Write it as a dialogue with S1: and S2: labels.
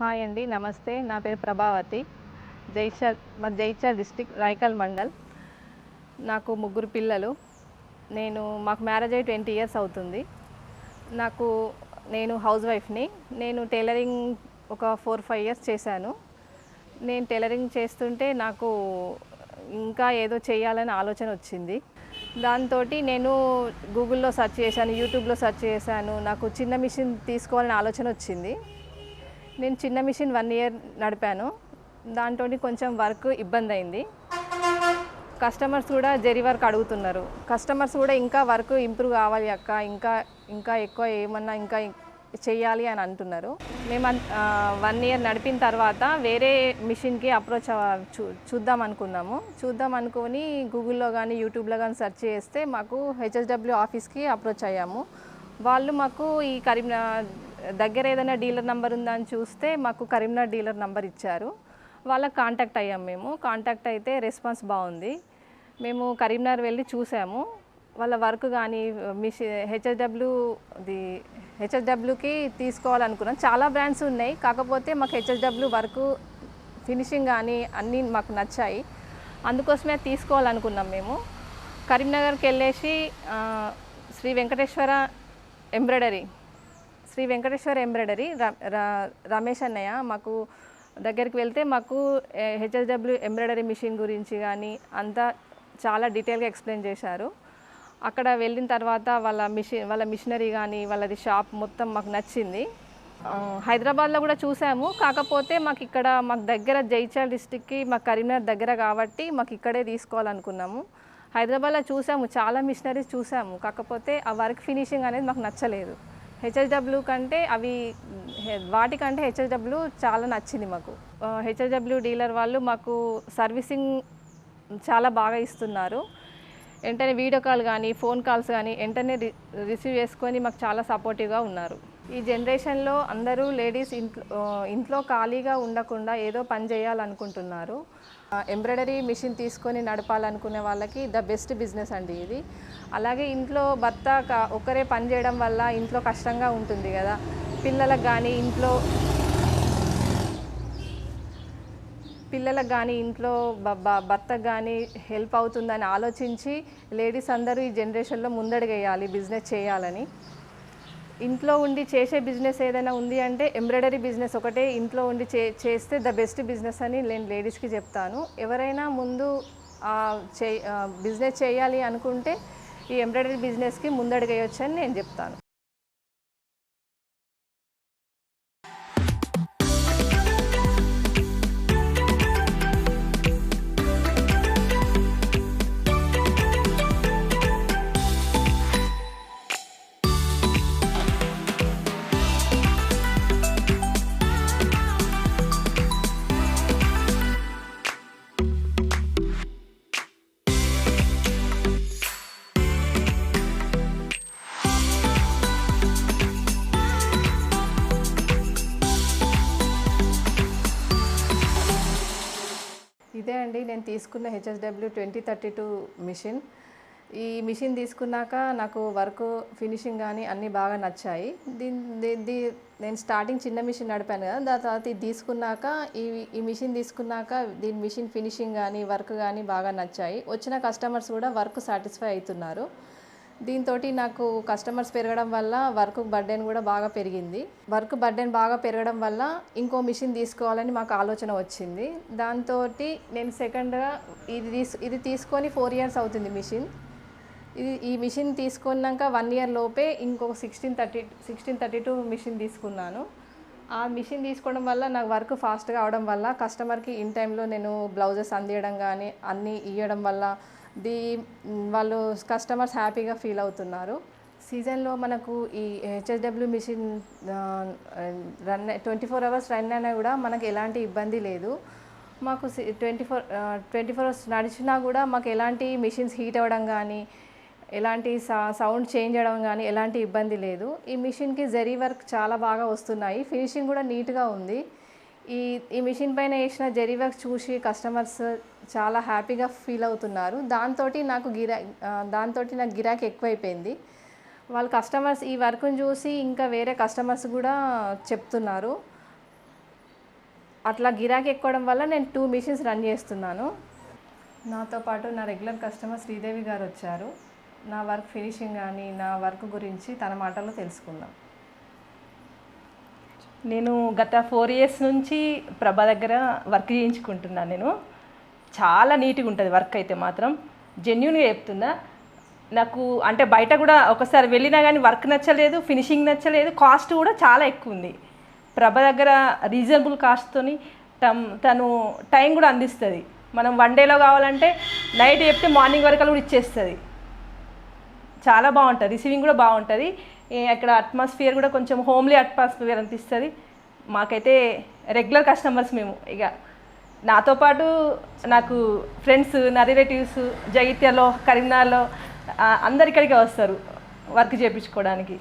S1: Hi అండి. నమస్తే. నా పేరు ప్రభావతి. జైత్యాల డిస్ట్రిక్ట్ రాయకల్ మండల్. నాకు ముగ్గురు పిల్లలు. మాకు మ్యారేజ్ అయ్యి 20 ఇయర్స్ అవుతుంది. నాకు నేను హౌస్ వైఫ్‌ని. నేను టైలరింగ్ ఒక 4, 5 ఇయర్స్ చేశాను. నేను టైలరింగ్ చేస్తుంటే నాకు ఇంకా ఏదో చేయాలని ఆలోచన వచ్చింది. దాంతోటి నేను గూగుల్‌లో సెర్చ్ చేశాను, యూట్యూబ్‌లో సెర్చ్ చేశాను. నాకు చిన్న మిషన్ తీసుకోవాలని ఆలోచన వచ్చింది. నేను చిన్న మిషన్ 1 ఇయర్ నడిపాను. దాంతోని కొంచెం వర్క్ ఇబ్బందయింది. కస్టమర్స్ కూడా జరీ వర్క్ అడుగుతున్నారు. కస్టమర్స్ కూడా ఇంకా వర్క్ ఇంప్రూవ్ కావాలి అక్క, ఇంకా ఎక్కువ ఏమన్నా ఇంకా చెయ్యాలి అని అంటున్నారు. మేము 1 ఇయర్ నడిపిన తర్వాత వేరే మిషన్‌కి అప్రోచ్ చూద్దాం అనుకున్నాము. చూద్దాం అనుకొని గూగుల్‌లో కానీ యూట్యూబ్‌లో కానీ సెర్చ్ చేస్తే మాకు హెచ్ఎస్‌డబ్ల్యూ ఆఫీస్‌కి అప్రోచ్ అయ్యాము. వాళ్ళు మాకు ఈ దగ్గర ఏదైనా డీలర్ నెంబర్ ఉందా అని చూస్తే మాకు కరీంనగర్ డీలర్ నెంబర్ ఇచ్చారు. వాళ్ళకి కాంటాక్ట్ అయ్యాము మేము. కాంటాక్ట్ అయితే రెస్పాన్స్ బాగుంది. మేము కరీంనగర్ వెళ్ళి చూసాము. వాళ్ళ వర్క్ కానీ హెచ్ఎస్‌డబ్ల్యూకి తీసుకోవాలనుకున్నాం. చాలా బ్రాండ్స్ ఉన్నాయి. కాకపోతే మాకు హెచ్ఎస్‌డబ్ల్యూ వర్క్ ఫినిషింగ్ కానీ అన్నీ మాకు నచ్చాయి. అందుకోసమే తీసుకోవాలనుకున్నాం మేము. కరీంనగర్కి వెళ్ళేసి శ్రీ వెంకటేశ్వర ఎంబ్రాయిడరీ రమేష్ అన్నయ్య మాకు దగ్గరికి వెళ్తే మాకు హెచ్ఎస్‌డబ్ల్యూ ఎంబ్రాయిడరీ మిషన్ గురించి కానీ అంతా చాలా డీటెయిల్గా ఎక్స్ప్లెయిన్ చేశారు. అక్కడ వెళ్ళిన తర్వాత వాళ్ళ మిషనరీ కానీ వాళ్ళది షాప్ మొత్తం మాకు నచ్చింది. హైదరాబాద్లో కూడా చూసాము. కాకపోతే మాకు దగ్గర జైత్యాల డిస్ట్రిక్ట్కి మాకు కరీంనగర్ దగ్గర కాబట్టి మాకు ఇక్కడే తీసుకోవాలనుకున్నాము. హైదరాబాద్లో చూసాము, చాలా మిషనరీస్ చూసాము. కాకపోతే ఆ వర్క్ ఫినిషింగ్ అనేది మాకు నచ్చలేదు. హెచ్ఎస్‌డబ్ల్యూ కంటే వాటికంటే హెచ్ఎస్‌డబ్ల్యూ చాలా నచ్చింది మాకు. హెచ్ఎస్‌డబ్ల్యూ డీలర్ వాళ్ళు మాకు సర్వీసింగ్ చాలా బాగా ఇస్తున్నారు. వెంటనే వీడియో కాల్ కానీ ఫోన్ కాల్స్ కానీ వెంటనే రిసీవ్ చేసుకొని మాకు చాలా సపోర్టివ్గా ఉన్నారు. ఈ జనరేషన్లో అందరూ లేడీస్ ఇంట్లో ఖాళీగా ఉండకుండా ఏదో పని చేయాలనుకుంటున్నారు. ఎంబ్రాయిడరీ మిషన్ తీసుకొని నడపాలనుకునే వాళ్ళకి ద బెస్ట్ బిజినెస్ అండి ఇది. అలాగే ఇంట్లో భర్త ఒక్కరే పని చేయడం వల్ల ఇంట్లో కష్టంగా ఉంటుంది కదా. పిల్లలకు కానీ ఇంట్లో భర్తకు కానీ హెల్ప్ అవుతుందని ఆలోచించి లేడీస్ అందరూ ఈ జనరేషన్లో ముందడుగేయాలి బిజినెస్ చేయాలని. ఇంట్లో ఉండి చేసే బిజినెస్ ఏదైనా ఉంది అంటే ఎంబ్రాయిడరీ బిజినెస్ ఒకటే ఇంట్లో ఉండి చేస్తే ద బెస్ట్ బిజినెస్ అని నేను లేడీస్కి చెప్తాను. ఎవరైనా ముందు బిజినెస్ చేయాలి అనుకుంటే ఈ ఎంబ్రాయిడరీ బిజినెస్కి ముందడుగేయొచ్చు అని నేను చెప్తాను. ఇదే అండి నేను తీసుకున్న హెచ్ఎస్‌డబ్ల్యూ 2032 మిషన్. ఈ మిషన్ తీసుకున్నాక నాకు వర్క్ ఫినిషింగ్ కానీ అన్నీ బాగా నచ్చాయి. నేను స్టార్టింగ్ చిన్న మిషన్ నడిపాను కదా, దాని తర్వాత ఇది తీసుకున్నాక ఈ మిషన్ తీసుకున్నాక దీని మిషన్ ఫినిషింగ్ కానీ వర్క్ కానీ బాగా నచ్చాయి. వచ్చిన కస్టమర్స్ కూడా వర్క్ సాటిస్ఫై అవుతున్నారు. దీంతో నాకు కస్టమర్స్ పెరగడం వల్ల వర్క్ బర్డెన్ కూడా బాగా పెరిగింది. వర్క్ బర్డెన్ బాగా పెరగడం వల్ల ఇంకో మిషన్ తీసుకోవాలని మాకు ఆలోచన వచ్చింది. దాంతో నేను సెకండ్గా ఇది తీసుకొని 4 ఇయర్స్ అవుతుంది మిషన్. ఈ మిషన్ తీసుకున్నాక 1 ఇయర్ లోపే ఇంకొక 1632 మిషన్ తీసుకున్నాను. ఆ మిషన్ తీసుకోవడం వల్ల నాకు వర్క్ ఫాస్ట్గా అవడం వల్ల కస్టమర్కి ఇన్ టైంలో నేను బ్లౌజెస్ అందియడం కానీ అన్నీ ఇవ్వడం వల్ల వాళ్ళు కస్టమర్స్ హ్యాపీగా ఫీల్ అవుతున్నారు. సీజన్లో మనకు ఈ హెచ్ఎస్‌డబ్ల్యూ మిషన్ 24 అవర్స్ రన్ అయినా కూడా మనకు ఎలాంటి ఇబ్బంది లేదు. మాకు 24 అవర్స్ నడిచినా కూడా మాకు ఎలాంటి మిషన్స్ హీట్ అవ్వడం కానీ ఎలాంటి సౌండ్ చేంజ్ అవ్వడం కానీ ఎలాంటి ఇబ్బంది లేదు. ఈ మిషన్కి జరీ వర్క్ చాలా బాగా వస్తున్నాయి. ఫినిషింగ్ కూడా నీట్గా ఉంది. ఈ మిషన్ పైన వేసిన జరీ వర్క్ చూసి కస్టమర్స్ చాలా హ్యాపీగా ఫీల్ అవుతున్నారు. దాంతో నాకు గిరాకీ ఎక్కువైపోయింది. వాళ్ళ కస్టమర్స్ ఈ వర్క్ని చూసి ఇంకా వేరే కస్టమర్స్ కూడా చెప్తున్నారు. అట్లా గిరాకీ ఎక్కడం వల్ల నేను 2 మిషన్స్ రన్ చేస్తున్నాను. నాతో పాటు నా రెగ్యులర్ కస్టమర్ శ్రీదేవి గారు వచ్చారు. నా వర్క్ ఫినిషింగ్ కానీ నా వర్క్ గురించి తన మాటల్లో తెలుసుకుందాం.
S2: నేను గత 4 ఇయర్స్ నుంచి ప్రభా దగ్గర వర్క్ చేయించుకుంటున్నాను. నేను చాలా నీట్గా ఉంటుంది వర్క్ అయితే మాత్రం, జెన్యున్గా చెప్తున్నా. నాకు అంటే బయట కూడా ఒకసారి వెళ్ళినా కానీ వర్క్ నచ్చలేదు, ఫినిషింగ్ నచ్చలేదు, కాస్ట్ కూడా చాలా ఎక్కువ ఉంది. ప్రభ దగ్గర రీజనబుల్ కాస్ట్తోని తను టైం కూడా అందిస్తుంది. మనం 1 డేలో కావాలంటే నైట్ చెప్తే మార్నింగ్ వరకు కూడా ఇచ్చేస్తుంది. చాలా బాగుంటుంది, రిసీవింగ్ కూడా బాగుంటుంది. అక్కడ అట్మాస్ఫియర్ కూడా కొంచెం హోమ్లీ అట్మాస్ఫియర్ అనిపిస్తుంది. మాకైతే రెగ్యులర్ కస్టమర్స్ మేము. ఇక నాతో పాటు నాకు ఫ్రెండ్స్, నా రిలేటివ్స్ జగిత్యాలో, కరీంనగర్లో అందరు ఇక్కడికే వస్తారు వర్క్ చేయించుకోవడానికి.